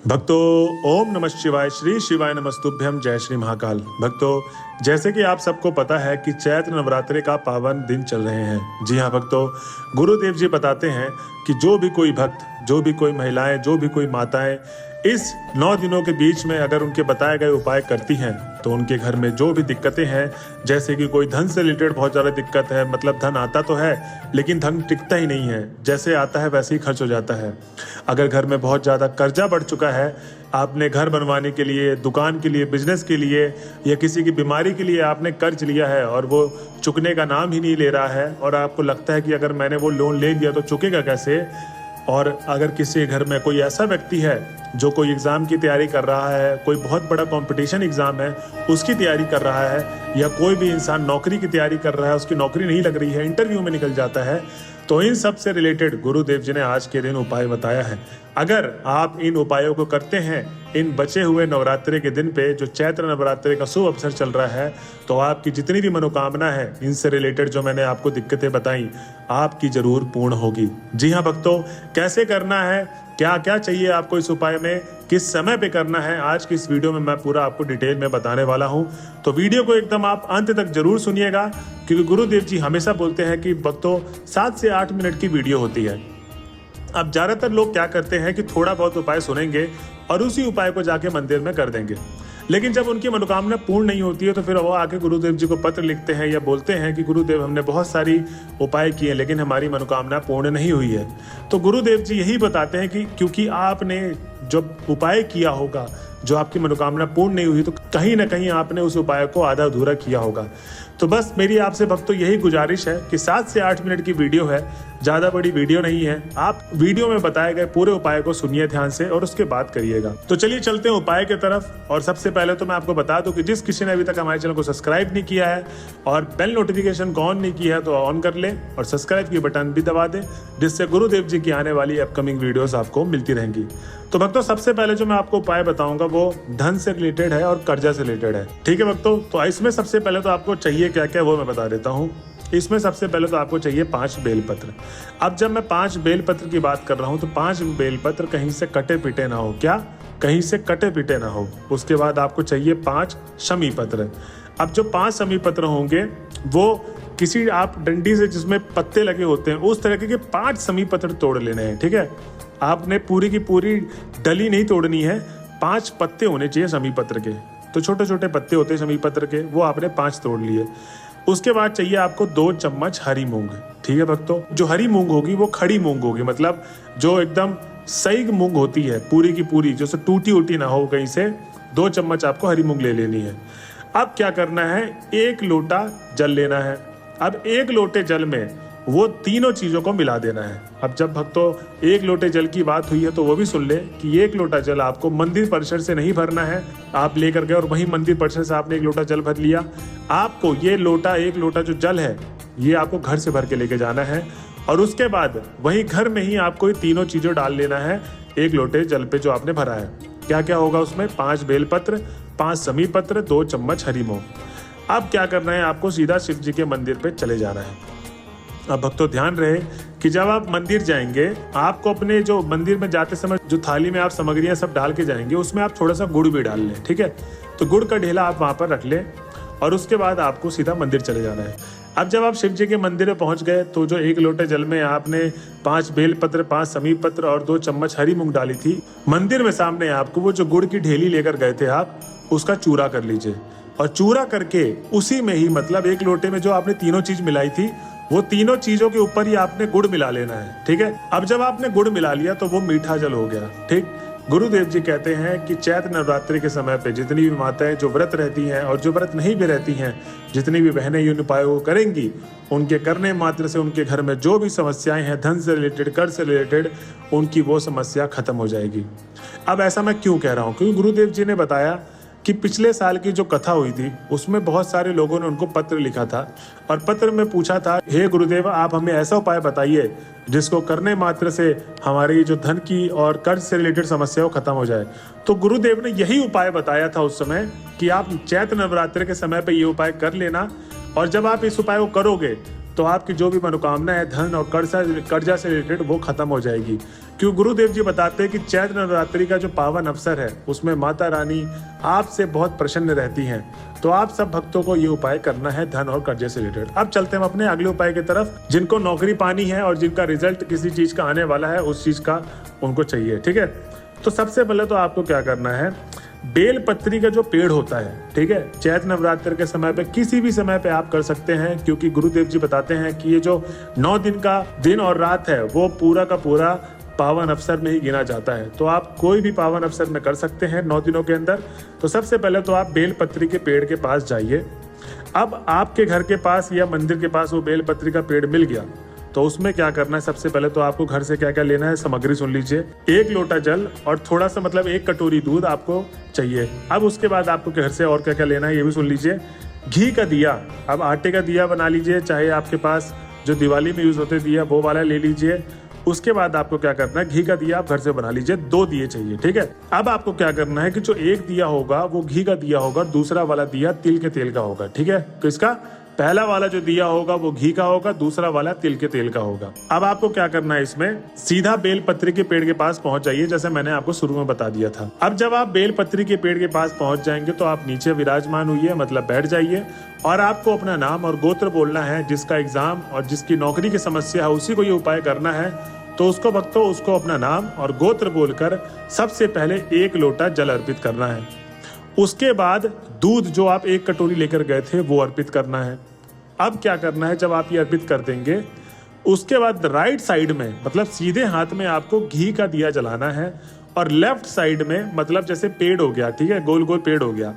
भक्तों, ओम नमः शिवाय, श्री शिवाय नमस्तुभ्यम, जय श्री महाकाल। भक्तों, जैसे कि आप सबको पता है कि चैत्र नवरात्रि का पावन दिन चल रहे हैं। जी हाँ भक्तों, गुरुदेव जी बताते हैं कि जो भी कोई भक्त, जो भी कोई महिलाएं, जो भी कोई माताएं इस 9 दिनों के बीच में अगर उनके बताए गए उपाय करती हैं तो उनके घर में जो भी दिक्कतें हैं, जैसे कि कोई धन से रिलेटेड बहुत ज़्यादा दिक्कत है, मतलब धन आता तो है लेकिन धन टिकता ही नहीं है, जैसे आता है वैसे ही खर्च हो जाता है। अगर घर में बहुत ज़्यादा कर्जा बढ़ चुका है, आपने घर बनवाने के लिए, दुकान के लिए, बिजनेस के लिए या किसी की बीमारी के लिए आपने कर्ज लिया है और वो चुकने का नाम ही नहीं ले रहा है और आपको लगता है कि अगर मैंने वो लोन ले लिया तो चुकेगा कैसे। और अगर किसी घर में कोई ऐसा व्यक्ति है जो कोई एग्ज़ाम की तैयारी कर रहा है, कोई बहुत बड़ा कंपटीशन एग्ज़ाम है उसकी तैयारी कर रहा है, या कोई भी इंसान नौकरी की तैयारी कर रहा है, उसकी नौकरी नहीं लग रही है, इंटरव्यू में निकल जाता है, तो इन सब से रिलेटेड गुरुदेव जी ने आज के दिन उपाय बताया है। अगर आप इन उपायों को करते हैं इन बचे हुए नवरात्रि के दिन पे, जो चैत्र नवरात्रि का शुभ अवसर चल रहा है, तो आपकी जितनी भी मनोकामना है इनसे रिलेटेड जो मैंने आपको दिक्कतें बताई आपकी जरूर पूर्ण होगी। जी हाँ भक्तों, कैसे करना है, क्या क्या चाहिए आपको इस उपाय में, किस समय पे करना है, आज की इस वीडियो में मैं पूरा आपको डिटेल में बताने वाला हूं। तो वीडियो को एकदम आप अंत तक जरूर सुनिएगा, क्योंकि गुरुदेव जी हमेशा बोलते हैं कि भक्तों 7 से 8 मिनट की वीडियो होती है। अब ज़्यादातर लोग क्या करते हैं कि थोड़ा बहुत उपाय सुनेंगे और उसी उपाय को जाके मंदिर में कर देंगे, लेकिन जब उनकी मनोकामना पूर्ण नहीं होती है तो फिर वो आके गुरुदेव जी को पत्र लिखते हैं या बोलते हैं कि गुरुदेव हमने बहुत सारी उपाय किए लेकिन हमारी मनोकामना पूर्ण नहीं हुई है। तो गुरुदेव जी यही बताते हैं कि क्योंकि आपने जब उपाय किया होगा, जो आपकी मनोकामना पूर्ण नहीं हुई, तो कहीं ना कहीं आपने उस उपाय को आधा अधूरा किया होगा। तो बस मेरी आपसे भक्तों यही गुजारिश है कि 7 से 8 मिनट की वीडियो है, ज़्यादा बड़ी वीडियो नहीं है। आप वीडियो में बताए गए पूरे उपाय को सुनिए ध्यान से और उसके बाद करिएगा। तो चलिए चलते हैं उपाय की तरफ। और सबसे पहले तो मैं आपको बता दूं कि जिस किसी ने अभी तक हमारे चैनल को सब्सक्राइब नहीं किया है और बेल नोटिफिकेशन को ऑन नहीं किया है तो ऑन कर ले और सब्सक्राइब की बटन भी दबा दे, जिससे गुरुदेव जी की आने वाली अपकमिंग वीडियोस आपको मिलती रहेंगी। तो भक्तों, सबसे पहले जो मैं आपको उपाय बताऊंगा वो धन से रिलेटेड है और कर्जा से रिलेटेड है। ठीक है भक्तों, तो इसमें सबसे पहले तो आपको चाहिए क्या क्या वो मैं बता देता हूँ। इसमें सबसे पहले तो आपको चाहिए 5 बेलपत्र। अब जब मैं 5 बेलपत्र की बात कर रहा हूँ तो 5 बेलपत्र कहीं से कटे पिटे ना हो। क्या? कहीं से कटे पिटे ना हो। उसके बाद आपको चाहिए 5 शमी पत्र। अब जो 5 शमी पत्र होंगे वो किसी आप डंडी से जिसमें पत्ते लगे होते हैं उस तरह के 5 शमी पत्र तोड़ लेने हैं। ठीक है, आपने पूरी की पूरी डली नहीं तोड़नी है, 5 पत्ते होने चाहिए शमी पत्र के। तो छोटे छोटे पत्ते होते हैं शमी पत्र के, वो आपने 5 तोड़ लिए। उसके बाद चाहिए आपको 2 चम्मच हरी मूंग। ठीक है भक्तों, जो हरी मूंग होगी वो खड़ी मूंग होगी, मतलब जो एकदम सही मूंग होती है पूरी की पूरी, जो से टूटी उटी ना हो कहीं से। 2 चम्मच आपको हरी मूंग ले लेनी है। अब क्या करना है, 1 लोटा जल लेना है। अब 1 लोटे जल में वो तीनों चीजों को मिला देना है। अब जब भक्तों 1 लोटे जल की बात हुई है तो वो भी सुन ले कि 1 लोटा जल आपको मंदिर परिसर से नहीं भरना है। आप लेकर गए और वहीं मंदिर परिसर से आपने 1 लोटा जल भर लिया। आपको ये लोटा, 1 लोटा जो जल है ये आपको घर से भर के लेके जाना है और उसके बाद वहीं घर में ही आपको ये तीनों चीजें डाल लेना है 1 लोटे जल पे जो आपने भरा है। क्या क्या होगा उसमें? 5 बेलपत्र, 5 शमी पत्र, 2 चम्मच हरी मूंग। अब क्या करना है, आपको सीधा शिव जी के मंदिर पे चले जाना है। अब भक्तों ध्यान रहे कि जब आप मंदिर जाएंगे, आपको अपने जो मंदिर में जाते समय जो थाली में आप सामग्रियां सब डाल के जाएंगे उसमें आप थोड़ा सा गुड़ भी डाल लें। ठीक है, तो गुड़ का ढेला आप वहां पर रख लें और उसके बाद आपको सीधा मंदिर चले जाना है। अब जब आप शिव जी के मंदिर में पहुंच गए तो जो 1 लोटे जल में आपने 5 बेलपत्र, 5 शमी पत्र और 2 चम्मच हरी मूंग डाली थी, मंदिर में सामने आपको वो जो गुड़ की ढेली लेकर गए थे आप, उसका चूरा कर लीजिए। और चूरा करके उसी में ही, मतलब 1 लोटे में जो आपने तीनों चीज मिलाई थी वो तीनों चीजों के ऊपर ही आपने गुड़ मिला लेना है। ठीक है, अब जब आपने गुड़ मिला लिया तो वो मीठा जल हो गया। ठीक, गुरुदेव जी कहते हैं कि चैत्र नवरात्रि के समय पे जितनी भी माताएं जो व्रत रहती हैं और जो व्रत नहीं भी रहती हैं, जितनी भी बहनें इन उपायों को करेंगी, उनके करने मात्र से उनके घर में जो भी समस्याएं हैं धन से रिलेटेड, कर्ज से रिलेटेड, उनकी वो समस्या खत्म हो जाएगी। अब ऐसा मैं क्यों कह रहा हूँ, क्योंकि गुरुदेव जी ने बताया कि पिछले साल की जो कथा हुई थी उसमें बहुत सारे लोगों ने उनको पत्र लिखा था और पत्र में पूछा था, हे गुरुदेव आप हमें ऐसा उपाय बताइए जिसको करने मात्र से हमारी जो धन की और कर्ज से रिलेटेड समस्या खत्म हो जाए। तो गुरुदेव ने यही उपाय बताया था उस समय कि आप चैत्र नवरात्रि के समय पे ये उपाय कर लेना और जब आप इस उपाय को करोगे तो आपकी जो भी मनोकामना है धन और कर्जा से रिलेटेड वो खत्म हो जाएगी। क्यों गुरुदेव जी बताते हैं कि चैत्र नवरात्रि का जो पावन अवसर है उसमें माता रानी आपसे बहुत प्रसन्न रहती हैं। तो आप सब भक्तों को ये उपाय करना है धन और कर्जे से रिलेटेड। अब चलते हैं हम अपने अगले उपाय की तरफ, जिनको नौकरी पानी है और जिनका रिजल्ट किसी चीज का आने वाला है, उस चीज का उनको चाहिए। ठीक है, तो सबसे पहले तो आपको क्या करना है, बेल पत्री का जो पेड़ होता है, ठीक है, चैत्र नवरात्र के समय पे किसी भी समय पे आप कर सकते हैं, क्योंकि गुरुदेव जी बताते हैं कि ये जो 9 दिन का दिन और रात है वो पूरा का पूरा पावन अवसर में ही गिना जाता है। तो आप कोई भी पावन अवसर में कर सकते हैं 9 दिनों के अंदर। तो सबसे पहले तो आप बेल पत्री के पेड़ के पास जाइए। अब आपके घर के पास या मंदिर के पास वो बेल पत्री का पेड़ मिल गया, तो उसमें क्या करना है, सबसे पहले तो आपको घर से क्या क्या लेना है, सामग्री सुन लीजिए। 1 लोटा जल और थोड़ा सा मतलब 1 कटोरी दूध आपको चाहिए। अब उसके बाद आपको घर से और क्या क्या लेना है ये भी सुन लीजिए। घी का दिया, अब आटे का दिया बना लीजिए, चाहे आपके पास जो दिवाली में यूज होते दिया वो वाला ले लीजिए। उसके बाद आपको क्या करना है, घी का दिया आप घर से बना लीजिए, 2 दिए चाहिए। ठीक है, अब आपको क्या करना है कि जो 1 दिया होगा वो घी का दिया होगा, दूसरा वाला दिया तिल के तेल का होगा। ठीक है, तो इसका पहला वाला जो दिया होगा वो घी का होगा, दूसरा वाला तिल के तेल का होगा। अब आपको क्या करना है, इसमें सीधा बेल पत्री के पेड़ के पास पहुंच जाइए, जैसे मैंने आपको शुरू में बता दिया था। अब जब आप बेल पत्री के पेड़ के पास पहुंच जाएंगे तो आप नीचे विराजमान हुई, मतलब बैठ जाइए, और आपको अपना नाम और गोत्र बोलना है। जिसका एग्जाम और जिसकी नौकरी की समस्या है उसी को ये उपाय करना है। तो उसको भक्तों उसको अपना नाम और गोत्र बोलकर सबसे पहले 1 लोटा जल अर्पित करना है। उसके बाद दूध जो आप 1 कटोरी लेकर गए थे वो अर्पित करना है। अब क्या करना है, जब आप ये अर्पित कर देंगे उसके बाद राइट साइड में मतलब सीधे हाथ में आपको घी का दिया जलाना है, और लेफ्ट साइड में मतलब जैसे पेड़ हो गया, ठीक है, गोल गोल पेड़ हो गया।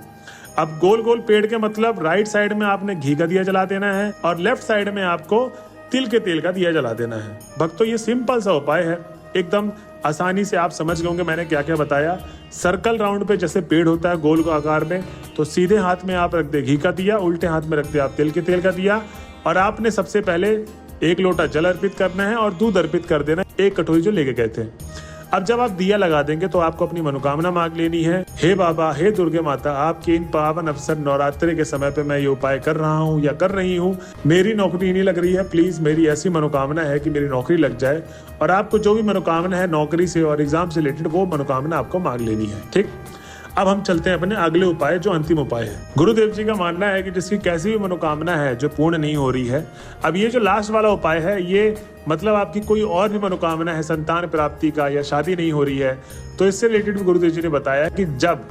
अब गोल गोल पेड़ के मतलब राइट साइड में आपने घी का दिया जला देना है और लेफ्ट साइड में आपको तिल के तेल का दिया जला देना है। भक्तों ये सिंपल सा उपाय है, एकदम आसानी से आप समझ गए होंगे मैंने क्या क्या बताया। सर्कल राउंड पे जैसे पेड़ होता है गोल आकार में, तो सीधे हाथ में आप रख दे घी का दिया, उल्टे हाथ में रख दे आप तिल के तेल का दिया, और आपने सबसे पहले 1 लोटा जल अर्पित करना है और दूध अर्पित कर देना 1 कटोरी जो लेके गए थे। अब जब आप दिया लगा देंगे तो आपको अपनी मनोकामना मांग लेनी है। हे बाबा, हे दुर्गे माता, आपके इन पावन अवसर नवरात्रि के समय पे मैं ये उपाय कर रहा हूँ या कर रही हूँ, मेरी नौकरी नहीं लग रही है, प्लीज मेरी ऐसी मनोकामना है कि मेरी नौकरी लग जाए। और आपको जो भी मनोकामना है नौकरी से और एग्जाम से रिलेटेड वो मनोकामना आपको मांग लेनी है। ठीक, अब हम चलते हैं अपने अगले उपाय, जो अंतिम उपाय है। गुरुदेव जी का मानना है कि जिसकी कैसी भी मनोकामना है जो पूर्ण नहीं हो रही है, अब ये जो लास्ट वाला उपाय है ये मतलब आपकी कोई और भी मनोकामना है, संतान प्राप्ति का या शादी नहीं हो रही है, तो इससे रिलेटेड भी गुरुदेव जी ने बताया कि जब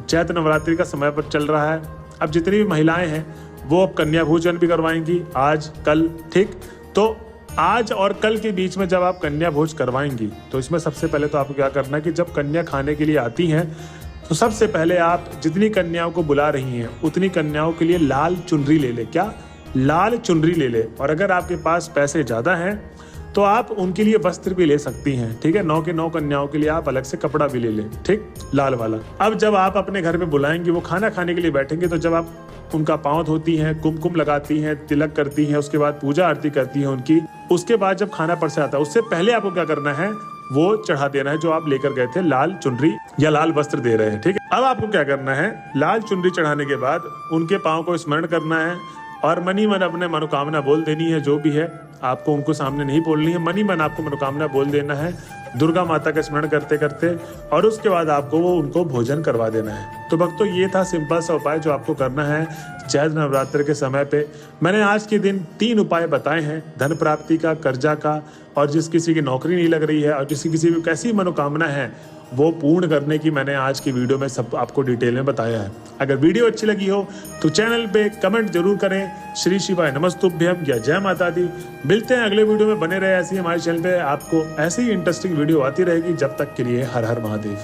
चैत्र नवरात्रि का समय पर चल रहा है, अब जितनी भी महिलाएं हैं वो अब कन्या भोजन भी करवाएंगी आज कल। ठीक, तो आज और कल के बीच में जब आप कन्या भोज करवाएंगी तो इसमें सबसे पहले तो आपको क्या करना है कि जब कन्या खाने के लिए आती हैं तो सबसे पहले आप जितनी कन्याओं को बुला रही हैं उतनी कन्याओं के लिए लाल चुनरी ले ले। क्या, लाल चुनरी ले ले। और अगर आपके पास पैसे ज्यादा हैं तो आप उनके लिए वस्त्र भी ले सकती हैं। ठीक है, 9 के 9 कन्याओं के लिए आप अलग से कपड़ा भी ले लें, ठीक, लाल वाला। अब जब आप अपने घर में बुलाएंगे, वो खाना खाने के लिए बैठेंगे, तो जब आप उनका पाँव धोती हैं, कुमकुम लगाती हैं, तिलक करती हैं, उसके बाद पूजा आरती करती हैं उनकी, उसके बाद जब खाना परसा आता है उससे पहले आपको क्या करना है, वो चढ़ा देना है जो आप लेकर गए थे लाल चुनरी या लाल वस्त्र दे रहे हैं। ठीक है, अब आपको क्या करना है, लाल चुनरी चढ़ाने के बाद उनके पाँव को स्मरण करना है और मनी मन अपने मनोकामना बोल देनी है। जो भी है आपको उनको सामने नहीं बोलनी है, मनी मन आपको मनोकामना बोल देना है दुर्गा माता का स्मरण करते करते, और उसके बाद आपको वो उनको भोजन करवा देना है। तो भक्तों ये था सिंपल सा उपाय जो आपको करना है चैत्र नवरात्र के समय पे। मैंने आज के दिन 3 उपाय बताए हैं, धन प्राप्ति का, कर्जा का, और जिस किसी की नौकरी नहीं लग रही है और जिसकी किसी भी कैसी मनोकामना है वो पूर्ण करने की मैंने आज की वीडियो में सब आपको डिटेल में बताया है। अगर वीडियो अच्छी लगी हो तो चैनल पे कमेंट जरूर करें, श्री शिवाय नमस्तुभ्यम या जय माता दी। मिलते हैं अगले वीडियो में, बने रहे ऐसे ही हमारे चैनल पे, आपको ऐसी ही इंटरेस्टिंग वीडियो आती रहेगी। जब तक के लिए हर हर महादेव।